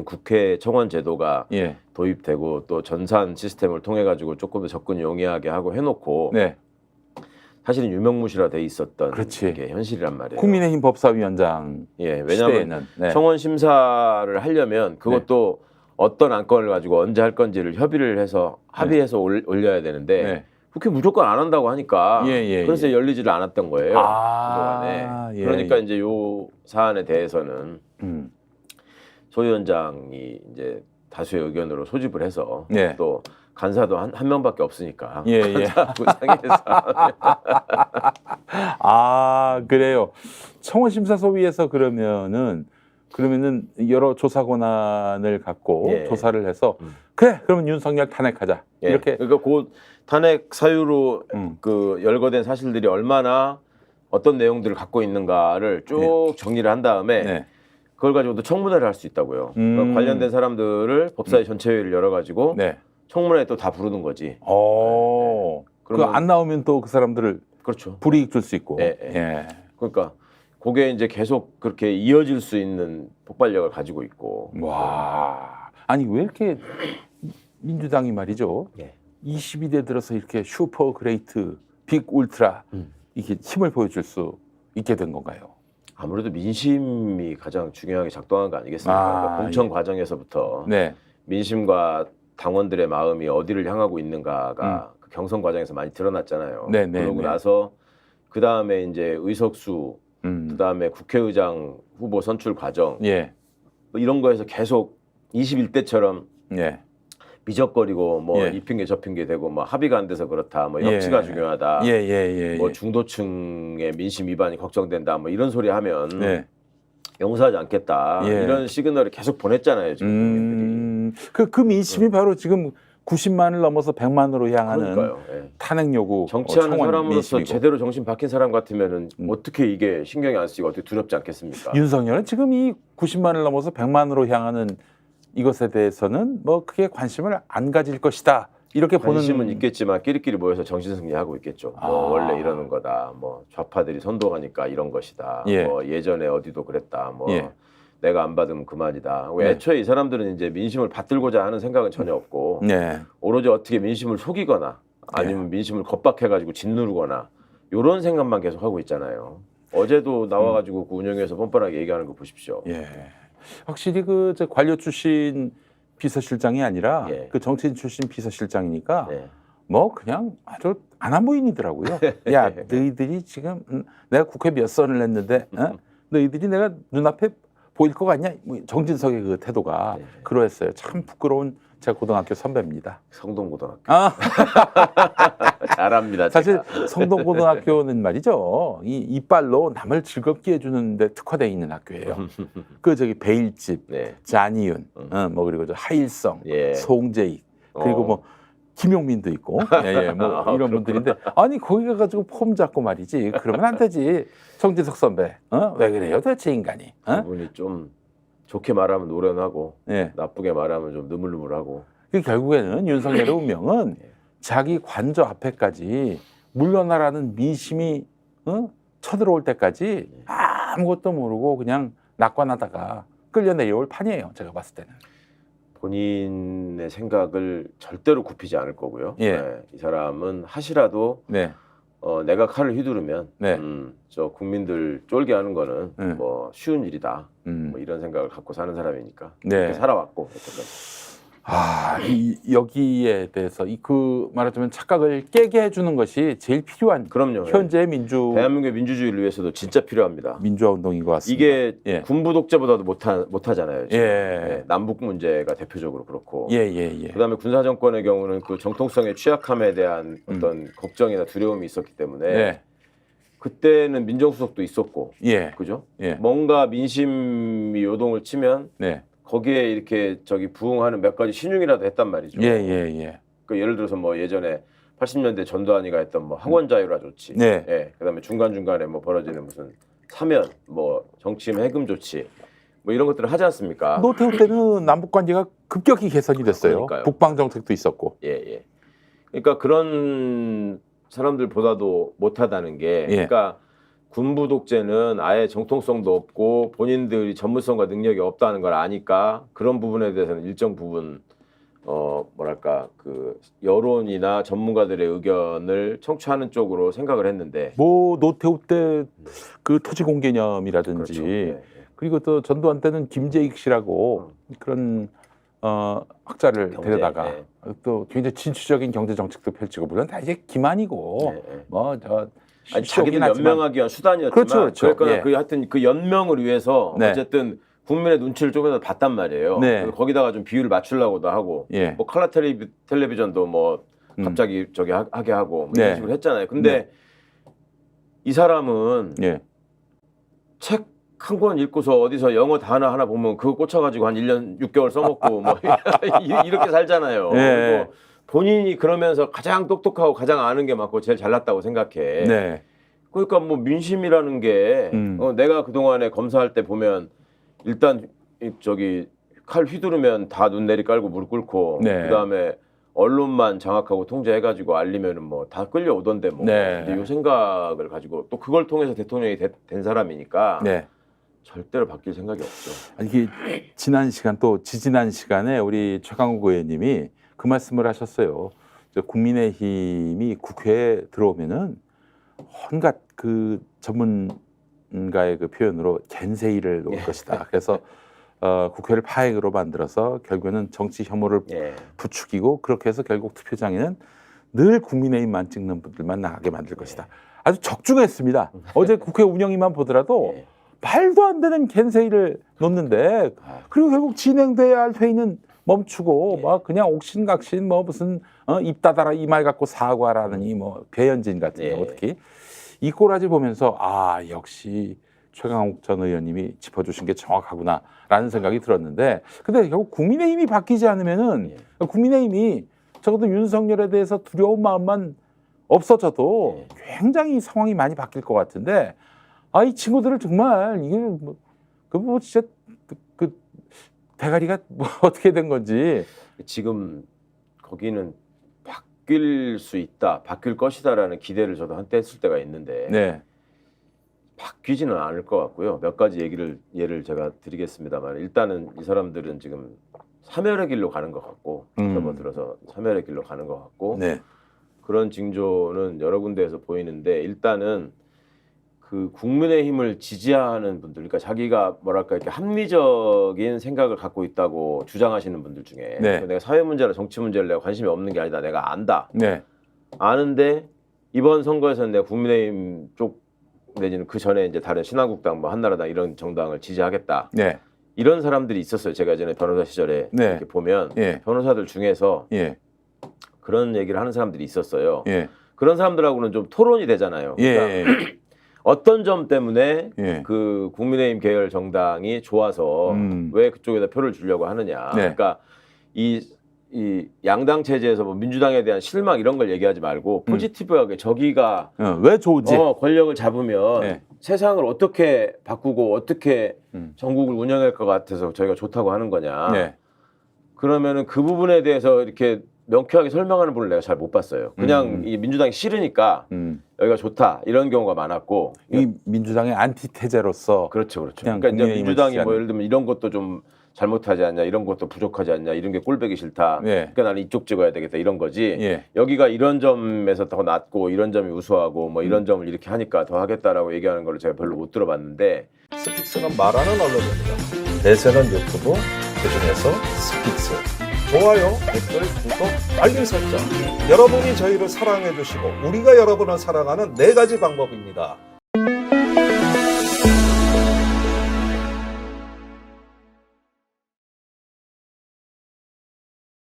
국회 청원 제도가 예. 도입되고 또 전산 시스템을 통해 가지고 조금 더 접근 용이하게 하고 해놓고 네. 사실은 유명무실화 돼 있었던 그렇지. 게 현실이란 말이에요. 국민의힘 법사위원장 예, 왜냐하면 시대에는 네. 청원 심사를 하려면 그것도 어떤 안건을 가지고 언제 할 건지를 협의를 해서 합의해서 올려야 되는데 네. 국회 무조건 안 한다고 하니까 그래서 열리지를 않았던 거예요. 그동안에. 그러니까 이제 요 사안에 대해서는 소 위원장이 이제 다수의 의견으로 소집을 해서 또 간사도 한 명밖에 없으니까 간사하고 상의해서 아 그래요. 청원심사소위에서 그러면은 여러 조사 권한을 갖고 조사를 해서 그래 그러면 윤석열 탄핵하자 이렇게. 그러니까 그 탄핵 사유로 그 열거된 사실들이 얼마나 어떤 내용들을 갖고 있는가를 쭉 정리를 한 다음에 그걸 가지고도 청문회를 할 수 있다고요. 그러니까 관련된 사람들을 법사위 전체회의를 열어가지고 청문회에 또 다 부르는 거지. 그거 안 나오면 또 그 사람들을 그렇죠. 불이익 줄 수 있고. 그러니까 그게 이제 계속 그렇게 이어질 수 있는 폭발력을 가지고 있고. 와, 아니 왜 이렇게 민주당이 말이죠. 22대 들어서 이렇게 슈퍼 그레이트 빅 울트라 이렇게 힘을 보여줄 수 있게 된 건가요? 아무래도 민심이 가장 중요하게 작동한 거 아니겠습니까? 그러니까 공천 과정에서부터 민심과 당원들의 마음이 어디를 향하고 있는가가 그 경선 과정에서 많이 드러났잖아요. 그러고 나서 그 다음에 이제 의석수, 그 다음에 국회의장 후보 선출 과정, 뭐 이런 거에서 계속 21대처럼 미적거리고 뭐 이 핑계 저 핑계 대고 뭐 합의가 안 돼서 그렇다, 뭐 협치가 중요하다, 뭐 중도층의 민심 위반이 걱정된다, 뭐 이런 소리 하면 용서하지 않겠다 이런 시그널을 계속 보냈잖아요 지금 국민들이. 그 민심이 바로 지금 90만을 넘어서 100만으로 향하는 탄핵 요구. 정치하는 사람으로서 민심이고. 제대로 정신 박힌 사람 같으면은 어떻게 이게 신경이 안 쓰이고 어떻게 두렵지 않겠습니까? 윤석열은 지금 이 90만을 넘어서 100만으로 향하는 이것에 대해서는 뭐 크게 관심을 안 가질 것이다. 이렇게 관심은 있겠지만 끼리끼리 모여서 정신승리하고 있겠죠. 뭐 원래 이러는 거다. 뭐 좌파들이 선동하니까 이런 것이다. 뭐 예전에 어디도 그랬다. 뭐 내가 안 받으면 그만이다. 애초에 이 사람들은 이제 민심을 받들고자 하는 생각은 전혀 없고 오로지 어떻게 민심을 속이거나 아니면 민심을 겁박해가지고 짓누르거나 이런 생각만 계속 하고 있잖아요. 어제도 나와가지고 그 운영위에서 뻔뻔하게 얘기하는 거 보십시오. 확실히 그 관료 출신 비서실장이 아니라 그 정치인 출신 비서실장이니까 뭐 그냥 아주 안한부인이더라고요. 야 너희들이 지금 내가 국회 몇 선을 냈는데 너희들이 내가 눈앞에 보일 것 같냐? 정진석의 그 태도가 그러했어요. 참 부끄러운 제가 고등학교 선배입니다. 성동고등학교. 잘합니다. 사실 성동고등학교는 말이죠. 이 이빨로 남을 즐겁게 해주는데 특화되어 있는 학교예요. 그 저기 베일집, 잔이윤, 뭐 그리고 저 하일성, 송재익, 그리고 뭐 김용민도 있고, 뭐 이런 분들인데 아니 거기 가가지고 폼 잡고 말이지. 그러면 안 되지. 정진석 선배, 왜 그래요, 도대체 인간이? 그분이 좀 좋게 말하면 노련하고 나쁘게 말하면 좀 느물느물하고. 결국에는 윤석열의 운명은 자기 관저 앞에까지 물러나라는 민심이 쳐들어올 때까지 아무것도 모르고 그냥 낙관하다가 끌려 내려올 판이에요. 제가 봤을 때는. 본인의 생각을 절대로 굽히지 않을 거고요. 이 사람은 하시라도 내가 칼을 휘두르면 저 국민들 쫄게 하는 거는 뭐 쉬운 일이다. 뭐 이런 생각을 갖고 사는 사람이니까 그렇게 살아왔고 여태까지. 여기에 대해서 그 말하자면 착각을 깨게 해주는 것이 제일 필요한 현재 대한민국의 민주주의를 위해서도 진짜 필요합니다. 민주화 운동인 것 같습니다. 이게 군부 독재보다도 못하잖아요. 남북 문제가 대표적으로 그렇고 그다음에 군사 정권의 경우는 그 정통성의 취약함에 대한 어떤 걱정이나 두려움이 있었기 때문에 그때는 민정수석도 있었고 그죠? 뭔가 민심이 요동을 치면 거기에 이렇게 부응하는 몇 가지 신용이라도 했단 말이죠. 그 예를 들어서 뭐 예전에 80년대 전두환이가 했던 뭐 학원 자유라 조치, 그다음에 중간 중간에 뭐 벌어지는 무슨 사면, 뭐 정치인 해금 조치, 뭐 이런 것들을 하지 않습니까? 노태우 때는 남북 관계가 급격히 개선이 됐어요. 북방 정책도 있었고. 그러니까 그런 사람들보다도 못하다는 게, 그러니까 군부 독재는 아예 정통성도 없고 본인들이 전문성과 능력이 없다는 걸 아니까 그런 부분에 대해서는 일정 부분 뭐랄까 그 여론이나 전문가들의 의견을 청취하는 쪽으로 생각을 했는데 뭐 노태우 때 그 토지공 개념이라든지 그렇죠. 네. 그리고 또 전두환 때는 김재익 씨라고 그런 학자를 데려다가 또 굉장히 진취적인 경제 정책도 펼치고 물론 다 이제 기만이고 뭐 저 자기들 연명하기 위한 수단이었지만 그렇죠. 그러니까 그 하여튼 그 연명을 위해서 어쨌든 국민의 눈치를 조금이라도 봤단 말이에요. 거기다가 좀 비율을 맞추려고도 하고 뭐 칼라 텔레비전도 뭐 갑자기 저기 하게 하고 뭐 이런 식으로 했잖아요. 근데 이 사람은 책 한 권 읽고서 어디서 영어 단어 하나 보면 그거 꽂혀가지고 한 1년 6개월 써먹고 뭐 이렇게 살잖아요. 그리고 본인이 그러면서 가장 똑똑하고 가장 아는 게 맞고 제일 잘났다고 생각해. 그러니까 뭐 민심이라는 게 내가 그동안에 검사할 때 보면 일단 저기 칼 휘두르면 다 눈 내리 깔고 무릎 꿇고 그다음에 언론만 장악하고 통제해가지고 알리면은 뭐 다 끌려오던데 뭐. 근데 이 생각을 가지고 또 그걸 통해서 대통령이 된 사람이니까 절대로 바뀔 생각이 없죠. 이게 지난 시간 또 지지난 시간에 우리 최강욱 의원님이 그 말씀을 하셨어요. 국민의힘이 국회에 들어오면은 온갖 그 전문가의 그 표현으로 겐세이를 놓을 것이다. 그래서 국회를 파행으로 만들어서 결국에는 정치 혐오를 부추기고 그렇게 해서 결국 투표장에는 늘 국민의힘만 찍는 분들만 나가게 만들 것이다. 아주 적중했습니다. 어제 국회 운영위만 보더라도 말도 안 되는 겐세이를 놓는데 그리고 결국 진행돼야 할 회의는 멈추고 막 그냥 옥신각신 뭐 무슨 입 닫아라 이 말 갖고 사과라느니 뭐 배현진 같은 경우 특히 이 꼬라지 보면서 아 역시 최강욱 전 의원님이 짚어주신 게 정확하구나라는 생각이 들었는데 근데 결국 국민의힘이 바뀌지 않으면은 국민의힘이 적어도 윤석열에 대해서 두려운 마음만 없어져도 굉장히 상황이 많이 바뀔 것 같은데 이 친구들을 정말 이게 뭐 진짜 그 대가리가 뭐 어떻게 된 건지 지금 거기는 바뀔 수 있다, 바뀔 것이다라는 기대를 저도 한때 했을 때가 있는데 바뀌지는 않을 것 같고요. 몇 가지 예를 제가 드리겠습니다만 일단은 이 사람들은 지금 사멸의 길로 가는 것 같고 접어들어서 사멸의 길로 가는 것 같고 그런 징조는 여러 군데에서 보이는데 일단은 그 국민의힘을 지지하는 분들, 그러니까 자기가 뭐랄까 이렇게 합리적인 생각을 갖고 있다고 주장하시는 분들 중에 내가 사회 문제나 정치 문제를 내가 관심이 없는 게 아니다, 내가 안다, 아는데 이번 선거에서는 내가 국민의힘 쪽 내지는 그 전에 이제 다른 신한국당, 뭐 한나라당 이런 정당을 지지하겠다. 이런 사람들이 있었어요. 제가 예전에 변호사 시절에 이렇게 보면 변호사들 중에서 그런 얘기를 하는 사람들이 있었어요. 그런 사람들하고는 좀 토론이 되잖아요. 그러니까 어떤 점 때문에 그 국민의힘 계열 정당이 좋아서 왜 그쪽에다 표를 주려고 하느냐. 그러니까 이 양당 체제에서 뭐 민주당에 대한 실망 이런 걸 얘기하지 말고 포지티브하게 저기가 왜 좋은지 권력을 잡으면 세상을 어떻게 바꾸고 어떻게 전국을 운영할 것 같아서 저희가 좋다고 하는 거냐. 그러면은 그 부분에 대해서 이렇게 명쾌하게 설명하는 분을 내가 잘 못 봤어요. 그냥 이 민주당이 싫으니까 여기가 좋다 이런 경우가 많았고 이 민주당의 안티테제로서 그렇죠. 그러니까 이제 민주당이 뭐 예를 들면 이런 것도 좀 잘못하지 않냐, 이런 것도 부족하지 않냐, 이런 게 꼴보기 싫다. 그러니까 나는 이쪽 찍어야 되겠다 이런 거지. 여기가 이런 점에서 더 낫고 이런 점이 우수하고 뭐 이런 점을 이렇게 하니까 더 하겠다라고 얘기하는 걸 제가 별로 못 들어봤는데 스픽스는 말하는 언론입니다. 대세는 유튜브, 그중에서 스픽스. 좋아요, 댓글, 구독, 알림 설정. 여러분이 저희를 사랑해 주시고 우리가 여러분을 사랑하는 4가지 방법입니다.